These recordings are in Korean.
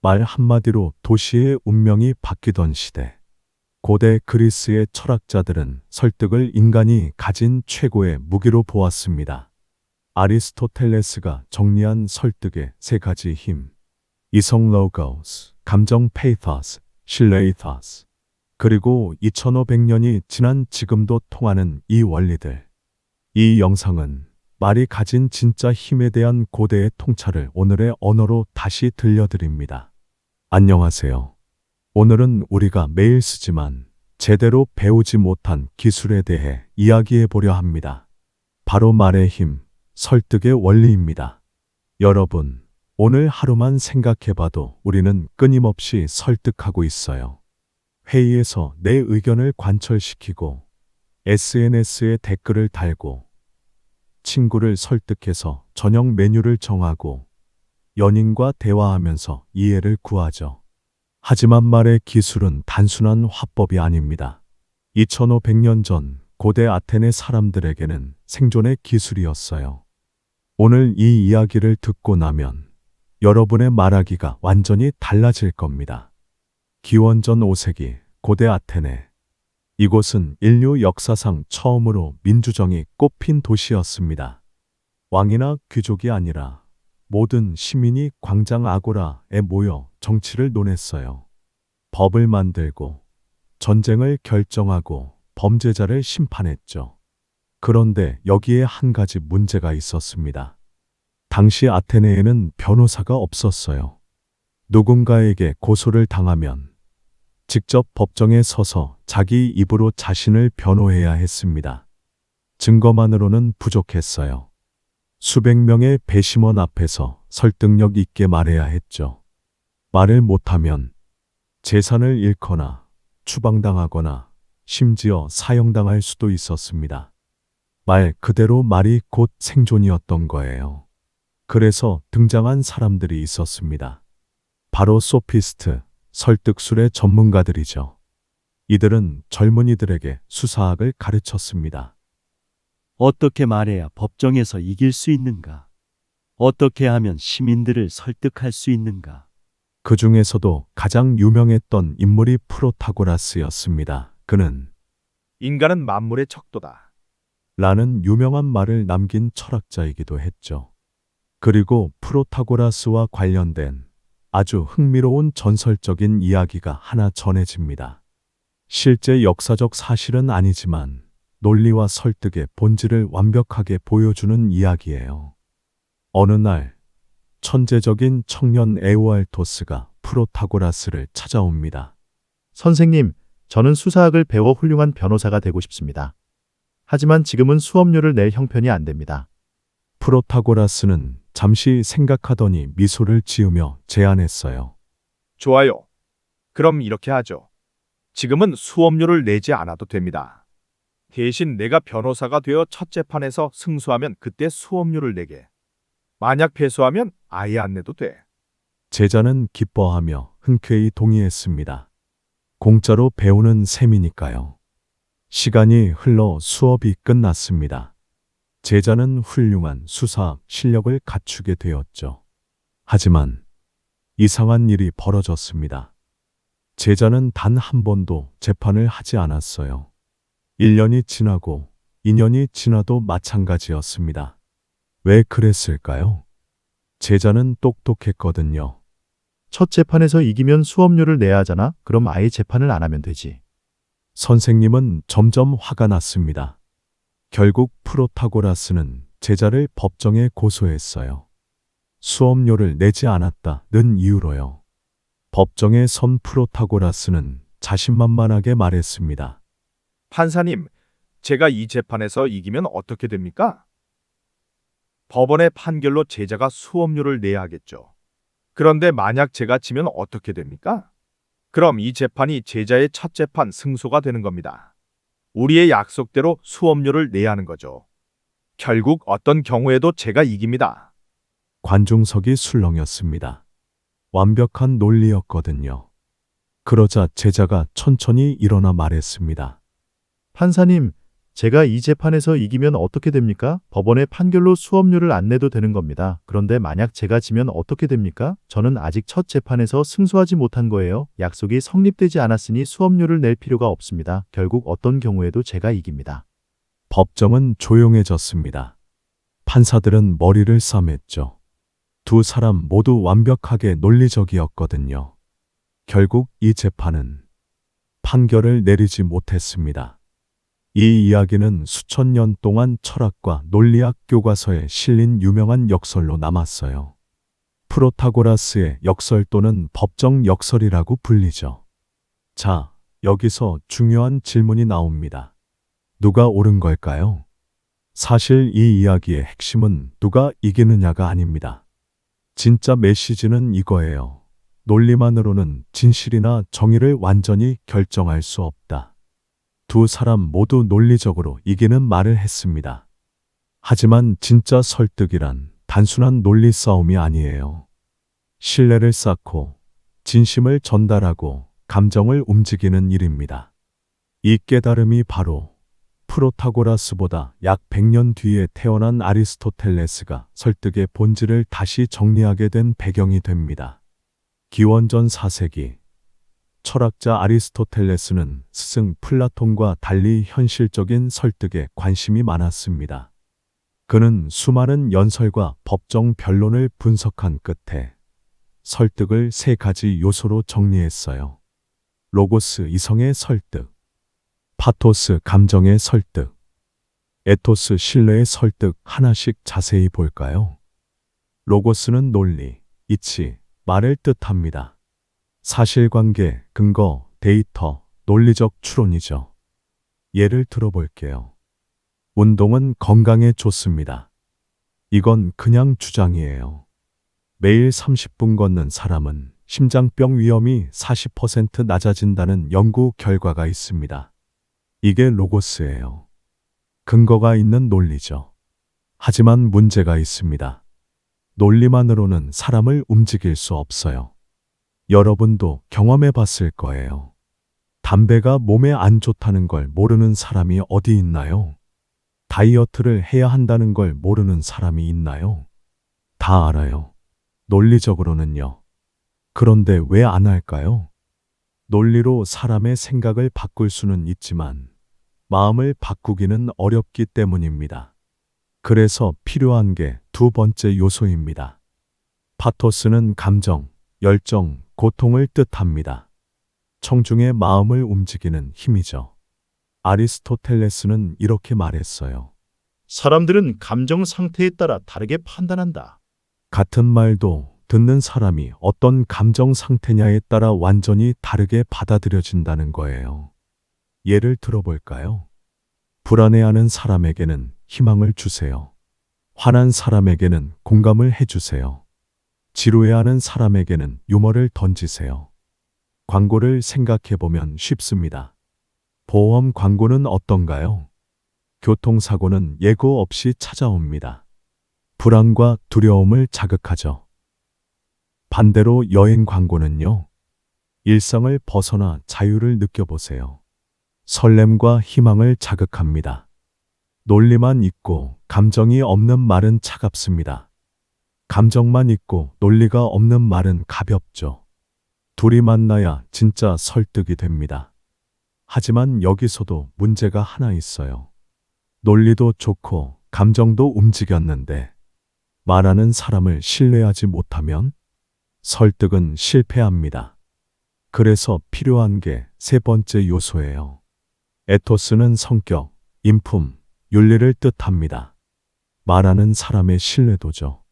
말 한마디로 도시의 운명이 바뀌던 시대. 고대 그리스의 철학자들은 설득을 인간이 가진 최고의 무기로 보았습니다. 아리스토텔레스가 정리한 설득의 세 가지 힘. 이성 로고스, 감정 페이토스, 신뢰 이토스. 그리고 2500년이 지난 지금도 통하는 이 원리들. 이 영상은 말이 가진 진짜 힘에 대한 고대의 통찰을 오늘의 언어로 다시 들려드립니다. 안녕하세요. 오늘은 우리가 매일 쓰지만 제대로 배우지 못한 기술에 대해 이야기해 보려 합니다. 바로 말의 힘, 설득의 원리입니다. 여러분, 오늘 하루만 생각해 봐도 우리는 끊임없이 설득하고 있어요. 회의에서 내 의견을 관철시키고, SNS에 댓글을 달고, 친구를 설득해서 저녁 메뉴를 정하고, 연인과 대화하면서 이해를 구하죠. 하지만 말의 기술은 단순한 화법이 아닙니다. 2500년 전 고대 아테네 사람들에게는 생존의 기술이었어요. 오늘 이 이야기를 듣고 나면 여러분의 말하기가 완전히 달라질 겁니다. 기원전 5세기 고대 아테네. 이곳은 인류 역사상 처음으로 민주정이 꽃핀 도시였습니다. 왕이나 귀족이 아니라 모든 시민이 광장 아고라에 모여 정치를 논했어요. 법을 만들고 전쟁을 결정하고 범죄자를 심판했죠. 그런데 여기에 한 가지 문제가 있었습니다. 당시 아테네에는 변호사가 없었어요. 누군가에게 고소를 당하면 직접 법정에 서서 자기 입으로 자신을 변호해야 했습니다. 증거만으로는 부족했어요. 수백 명의 배심원 앞에서 설득력 있게 말해야 했죠. 말을 못하면 재산을 잃거나 추방당하거나 심지어 사형당할 수도 있었습니다. 말 그대로 말이 곧 생존이었던 거예요. 그래서 등장한 사람들이 있었습니다. 바로 소피스트, 설득술의 전문가들이죠. 이들은 젊은이들에게 수사학을 가르쳤습니다. 어떻게 말해야 법정에서 이길 수 있는가? 어떻게 하면 시민들을 설득할 수 있는가? 그 중에서도 가장 유명했던 인물이 프로타고라스였습니다. 그는 인간은 만물의 척도다. 라는 유명한 말을 남긴 철학자이기도 했죠. 그리고 프로타고라스와 관련된 아주 흥미로운 전설적인 이야기가 하나 전해집니다. 실제 역사적 사실은 아니지만 논리와 설득의 본질을 완벽하게 보여주는 이야기예요. 어느 날 천재적인 청년 에우알토스가 프로타고라스를 찾아옵니다. 선생님, 저는 수사학을 배워 훌륭한 변호사가 되고 싶습니다. 하지만 지금은 수업료를 낼 형편이 안 됩니다. 프로타고라스는 잠시 생각하더니 미소를 지으며 제안했어요. 좋아요. 그럼 이렇게 하죠. 지금은 수업료를 내지 않아도 됩니다. 대신 내가 변호사가 되어 첫 재판에서 승소하면 그때 수업료를 내게. 만약 패소하면 아예 안 내도 돼. 제자는 기뻐하며 흔쾌히 동의했습니다. 공짜로 배우는 셈이니까요. 시간이 흘러 수업이 끝났습니다. 제자는 훌륭한 수사학 실력을 갖추게 되었죠. 하지만 이상한 일이 벌어졌습니다. 제자는 단 한 번도 재판을 하지 않았어요. 1년이 지나고 2년이 지나도 마찬가지였습니다. 왜 그랬을까요? 제자는 똑똑했거든요. 첫 재판에서 이기면 수업료를 내야 하잖아. 그럼 아예 재판을 안 하면 되지. 선생님은 점점 화가 났습니다. 결국 프로타고라스는 제자를 법정에 고소했어요. 수업료를 내지 않았다는 이유로요. 법정에 선 프로타고라스는 자신만만하게 말했습니다. 판사님, 제가 이 재판에서 이기면 어떻게 됩니까? 법원의 판결로 제자가 수업료를 내야 하겠죠. 그런데 만약 제가 지면 어떻게 됩니까? 그럼 이 재판이 제자의 첫 재판 승소가 되는 겁니다. 우리의 약속대로 수업료를 내야 하는 거죠. 결국 어떤 경우에도 제가 이깁니다. 관중석이 술렁였습니다. 완벽한 논리였거든요. 그러자 제자가 천천히 일어나 말했습니다. 판사님, 제가 이 재판에서 이기면 어떻게 됩니까? 법원의 판결로 수업료를 안 내도 되는 겁니다. 그런데 만약 제가 지면 어떻게 됩니까? 저는 아직 첫 재판에서 승소하지 못한 거예요. 약속이 성립되지 않았으니 수업료를 낼 필요가 없습니다. 결국 어떤 경우에도 제가 이깁니다. 법정은 조용해졌습니다. 판사들은 머리를 싸맸죠. 두 사람 모두 완벽하게 논리적이었거든요. 결국 이 재판은 판결을 내리지 못했습니다. 이 이야기는 수천 년 동안 철학과 논리학 교과서에 실린 유명한 역설로 남았어요. 프로타고라스의 역설 또는 법정 역설이라고 불리죠. 자, 여기서 중요한 질문이 나옵니다. 누가 옳은 걸까요? 사실 이 이야기의 핵심은 누가 이기느냐가 아닙니다. 진짜 메시지는 이거예요. 논리만으로는 진실이나 정의를 완전히 결정할 수 없다. 두 사람 모두 논리적으로 이기는 말을 했습니다. 하지만 진짜 설득이란 단순한 논리 싸움이 아니에요. 신뢰를 쌓고 진심을 전달하고 감정을 움직이는 일입니다. 이 깨달음이 바로 프로타고라스보다 약 100년 뒤에 태어난 아리스토텔레스가 설득의 본질을 다시 정리하게 된 배경이 됩니다. 기원전 4세기 철학자 아리스토텔레스는 스승 플라톤과 달리 현실적인 설득에 관심이 많았습니다. 그는 수많은 연설과 법정 변론을 분석한 끝에 설득을 세 가지 요소로 정리했어요. 로고스 이성의 설득, 파토스 감정의 설득, 에토스 신뢰의 설득 하나씩 자세히 볼까요? 로고스는 논리, 이치, 말을 뜻합니다. 사실관계, 근거, 데이터, 논리적 추론이죠. 예를 들어볼게요. 운동은 건강에 좋습니다. 이건 그냥 주장이에요. 매일 30분 걷는 사람은 심장병 위험이 40% 낮아진다는 연구 결과가 있습니다. 이게 로고스예요. 근거가 있는 논리죠. 하지만 문제가 있습니다. 논리만으로는 사람을 움직일 수 없어요. 여러분도 경험해 봤을 거예요. 담배가 몸에 안 좋다는 걸 모르는 사람이 어디 있나요? 다이어트를 해야 한다는 걸 모르는 사람이 있나요? 다 알아요. 논리적으로는요. 그런데 왜 안 할까요? 논리로 사람의 생각을 바꿀 수는 있지만 마음을 바꾸기는 어렵기 때문입니다. 그래서 필요한 게 두 번째 요소입니다. 파토스는 감정, 열정, 고통을 뜻합니다. 청중의 마음을 움직이는 힘이죠. 아리스토텔레스는 이렇게 말했어요. 사람들은 감정 상태에 따라 다르게 판단한다. 같은 말도 듣는 사람이 어떤 감정 상태냐에 따라 완전히 다르게 받아들여진다는 거예요. 예를 들어볼까요? 불안해하는 사람에게는 희망을 주세요. 화난 사람에게는 공감을 해주세요. 지루해하는 사람에게는 유머를 던지세요. 광고를 생각해보면 쉽습니다. 보험 광고는 어떤가요? 교통사고는 예고 없이 찾아옵니다. 불안과 두려움을 자극하죠. 반대로 여행 광고는요. 일상을 벗어나 자유를 느껴보세요. 설렘과 희망을 자극합니다. 논리만 있고 감정이 없는 말은 차갑습니다. 감정만 있고 논리가 없는 말은 가볍죠. 둘이 만나야 진짜 설득이 됩니다. 하지만 여기서도 문제가 하나 있어요. 논리도 좋고 감정도 움직였는데 말하는 사람을 신뢰하지 못하면 설득은 실패합니다. 그래서 필요한 게 세 번째 요소예요. 에토스는 성격, 인품, 윤리를 뜻합니다. 말하는 사람의 신뢰도죠.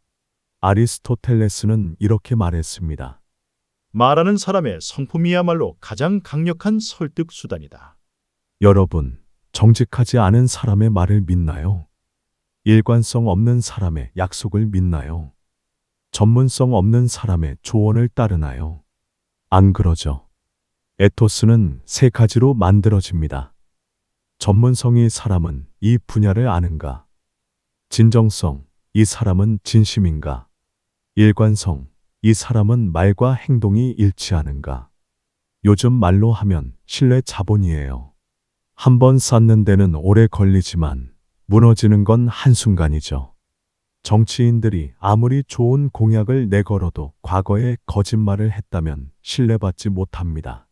아리스토텔레스는 이렇게 말했습니다. 말하는 사람의 성품이야말로 가장 강력한 설득 수단이다. 여러분, 정직하지 않은 사람의 말을 믿나요? 일관성 없는 사람의 약속을 믿나요? 전문성 없는 사람의 조언을 따르나요? 안 그러죠. 에토스는 세 가지로 만들어집니다. 전문성이 사람은 이 분야를 아는가? 진정성, 이 사람은 진심인가? 일관성, 이 사람은 말과 행동이 일치하는가? 요즘 말로 하면 신뢰 자본이에요. 한 번 쌓는 데는 오래 걸리지만 무너지는 건 한순간이죠. 정치인들이 아무리 좋은 공약을 내걸어도 과거에 거짓말을 했다면 신뢰받지 못합니다.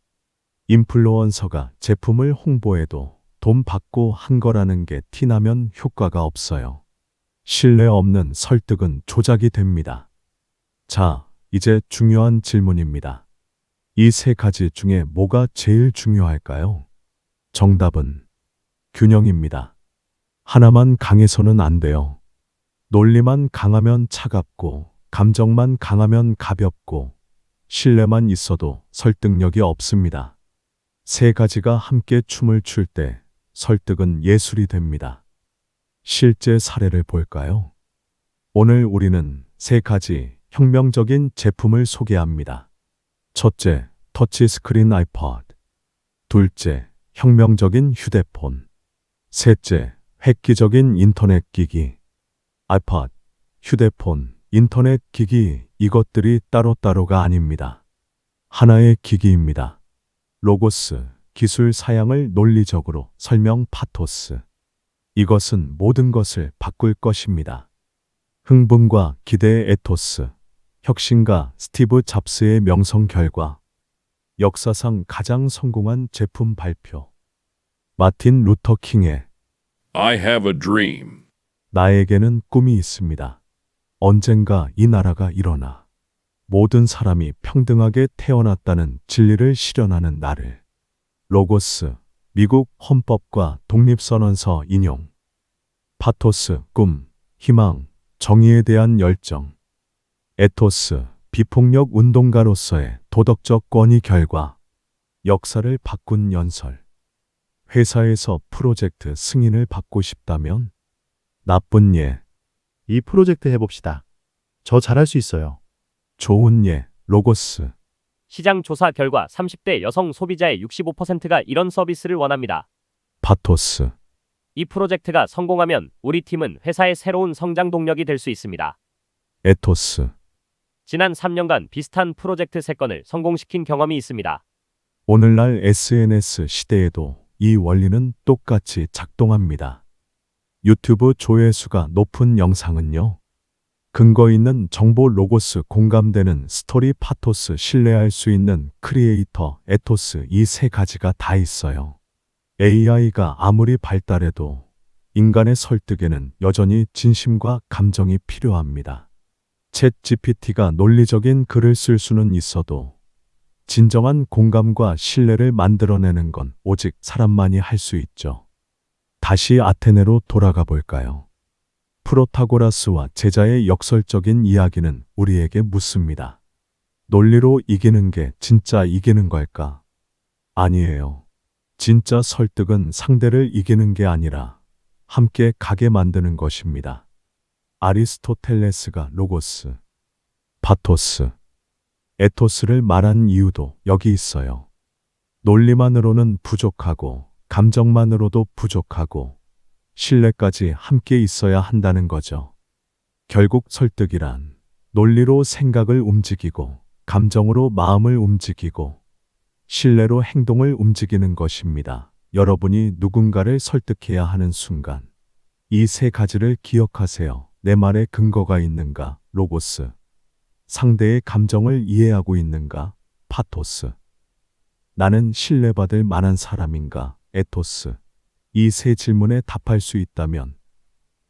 인플루언서가 제품을 홍보해도 돈 받고 한 거라는 게 티나면 효과가 없어요. 신뢰 없는 설득은 조작이 됩니다. 자, 이제 중요한 질문입니다. 이 세 가지 중에 뭐가 제일 중요할까요? 정답은 균형입니다. 하나만 강해서는 안 돼요. 논리만 강하면 차갑고, 감정만 강하면 가볍고, 신뢰만 있어도 설득력이 없습니다. 세 가지가 함께 춤을 출 때 설득은 예술이 됩니다. 실제 사례를 볼까요? 오늘 우리는 세 가지 혁명적인 제품을 소개합니다. 첫째, 터치스크린 아이팟. 둘째, 혁명적인 휴대폰. 셋째, 획기적인 인터넷 기기. 아이팟, 휴대폰, 인터넷 기기, 이것들이 따로따로가 아닙니다. 하나의 기기입니다. 로고스, 기술 사양을 논리적으로 설명 파토스. 이것은 모든 것을 바꿀 것입니다. 흥분과 기대의 에토스, 혁신가 스티브 잡스의 명성 결과, 역사상 가장 성공한 제품 발표. 마틴 루터 킹의 I have a dream. 나에게는 꿈이 있습니다. 언젠가 이 나라가 일어나 모든 사람이 평등하게 태어났다는 진리를 실현하는 날을. 로고스, 미국 헌법과 독립선언서 인용. 파토스, 꿈, 희망, 정의에 대한 열정. 에토스, 비폭력 운동가로서의 도덕적 권위 결과. 역사를 바꾼 연설. 회사에서 프로젝트 승인을 받고 싶다면 나쁜 예, 이 프로젝트 해봅시다. 저 잘할 수 있어요. 좋은 예, 로고스. 시장 조사 결과 30대 여성 소비자의 65%가 이런 서비스를 원합니다. 파토스. 이 프로젝트가 성공하면 우리 팀은 회사의 새로운 성장 동력이 될 수 있습니다. 에토스. 지난 3년간 비슷한 프로젝트 3건을 성공시킨 경험이 있습니다. 오늘날 SNS 시대에도 이 원리는 똑같이 작동합니다. 유튜브 조회수가 높은 영상은요. 근거 있는 정보 로고스 공감되는 스토리 파토스 신뢰할 수 있는 크리에이터 에토스 이 세 가지가 다 있어요. AI가 아무리 발달해도 인간의 설득에는 여전히 진심과 감정이 필요합니다. 챗 GPT가 논리적인 글을 쓸 수는 있어도 진정한 공감과 신뢰를 만들어내는 건 오직 사람만이 할 수 있죠. 다시 아테네로 돌아가 볼까요? 프로타고라스와 제자의 역설적인 이야기는 우리에게 묻습니다. 논리로 이기는 게 진짜 이기는 걸까? 아니에요. 진짜 설득은 상대를 이기는 게 아니라 함께 가게 만드는 것입니다. 아리스토텔레스가 로고스, 파토스, 에토스를 말한 이유도 여기 있어요. 논리만으로는 부족하고 감정만으로도 부족하고 신뢰까지 함께 있어야 한다는 거죠. 결국 설득이란 논리로 생각을 움직이고 감정으로 마음을 움직이고 신뢰로 행동을 움직이는 것입니다. 여러분이 누군가를 설득해야 하는 순간 이 세 가지를 기억하세요. 내 말에 근거가 있는가? 로고스. 상대의 감정을 이해하고 있는가? 파토스. 나는 신뢰받을 만한 사람인가? 에토스. 이 세 질문에 답할 수 있다면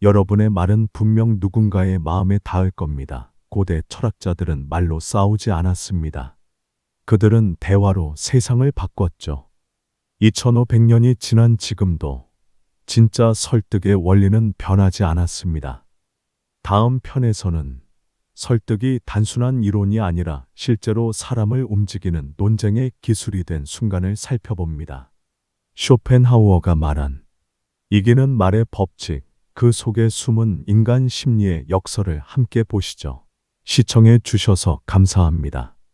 여러분의 말은 분명 누군가의 마음에 닿을 겁니다. 고대 철학자들은 말로 싸우지 않았습니다. 그들은 대화로 세상을 바꿨죠. 2500년이 지난 지금도 진짜 설득의 원리는 변하지 않았습니다. 다음 편에서는 설득이 단순한 이론이 아니라 실제로 사람을 움직이는 논쟁의 기술이 된 순간을 살펴봅니다. 쇼펜하우어가 말한 이기는 말의 법칙, 그 속에 숨은 인간 심리의 역설을 함께 보시죠. 시청해 주셔서 감사합니다.